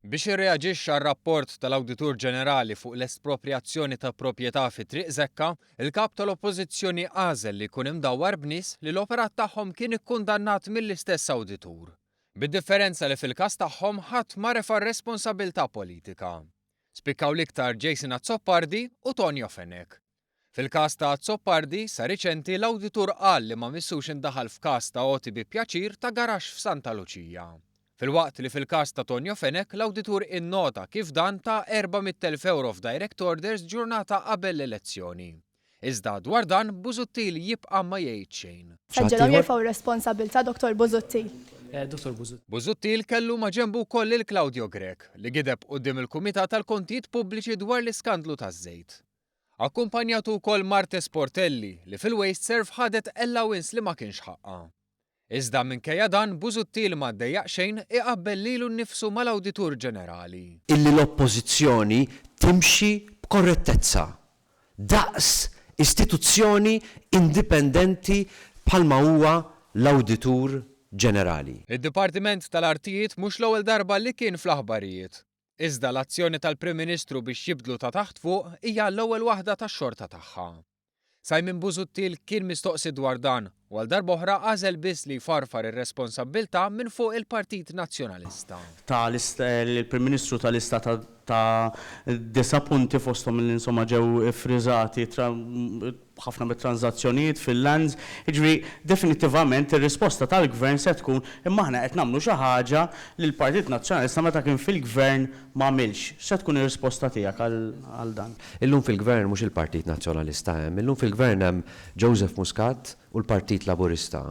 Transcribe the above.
Biex irreaġixxa għar-rapport tal-Awditur Ġenerali fuq l-esproprjazzjoni ta' proprjetà fi Triq Żekka, il-kap tal-Oppożizzjoni għażel li jkun imdawwar b'nies li l-operat tagħhom kien ikkundannat mill-istess awditur. Bid-differenza li fil-każ tagħhom ħadd ma refa' responsabbiltà politika. Spikkaw l-iktar Jason Azzopardi u Tonio Fenek. Fil-każ ta' Azzopardi sa riċenti l-awditur qal li ma missux indaħal f'każ ta' oti bi pjaċir ta' garaxx f'Santa Luċija. Fil-waqt li fil-każ ta' Tonio Fenek l-awditur innota kif dan ta' 400,000 euro f'direct orders ġurnata qabel l-elezzjoni. Iżda dwar dan Busuttil jibqa' ma jgħid xejn. Saġġelhom jerfgħu responsabilità Dr. Busuttil. Dr. Busuttil. Busuttil kellu ma' ġenbu wkoll il-Claudio Grek li gideb quddiem il-Kumitat tal-Kontijiet Pubbliċi dwar l-iskandlu taż-żejt. Akkumpanjatu wkoll Marte Sportelli li fil-Waste Serve ħadet allowance li ma kienx ħaqqa. Iżda minkejja dan Busuttil ma ddejjaq xejn iqabbel lilu nnifsu mal-Awditur Ġenerali. Illi l-oppożizzjoni timxi b'korrettezza. Daqs istituzzjoni indipendenti bħalma huwa l-Awditur Ġenerali. Id-Dipartiment tal-Artijiet mhux l-ewwel darba li kien fl-aħbarijiet. Iżda l-azzjoni tal-Prim Ministru biex jibdlu ta' taħt fuq hija l-ewwel waħda tax-xorta tagħha. Simon Busuttil kien mistoqsi dwar dan u għal darba oħra għażel biss li jfarfar ir-responsabbiltà minn fuq il-Partit Nazzjonalista. Il-Prim Ministru tal-lista ta' 9 punti fosthom li insomma ġew friżati ħafna mit-tranzazzjonijiet fil-lands. Jiġri definittivament ir-risposta tal-Gvern se tkun imma aħna qed nagħmlu xi ħaġa li l-Partit Nazzjonalista meta kien fil-Gvern m'għamilx. Se tkun ir-risposta tiegħek għal dan? Illum fil-Gvern mhux il-Partit Nazzjonalista hemm, illum fil-Gvern hemm Joseph Muscat u l-Partit Laburista.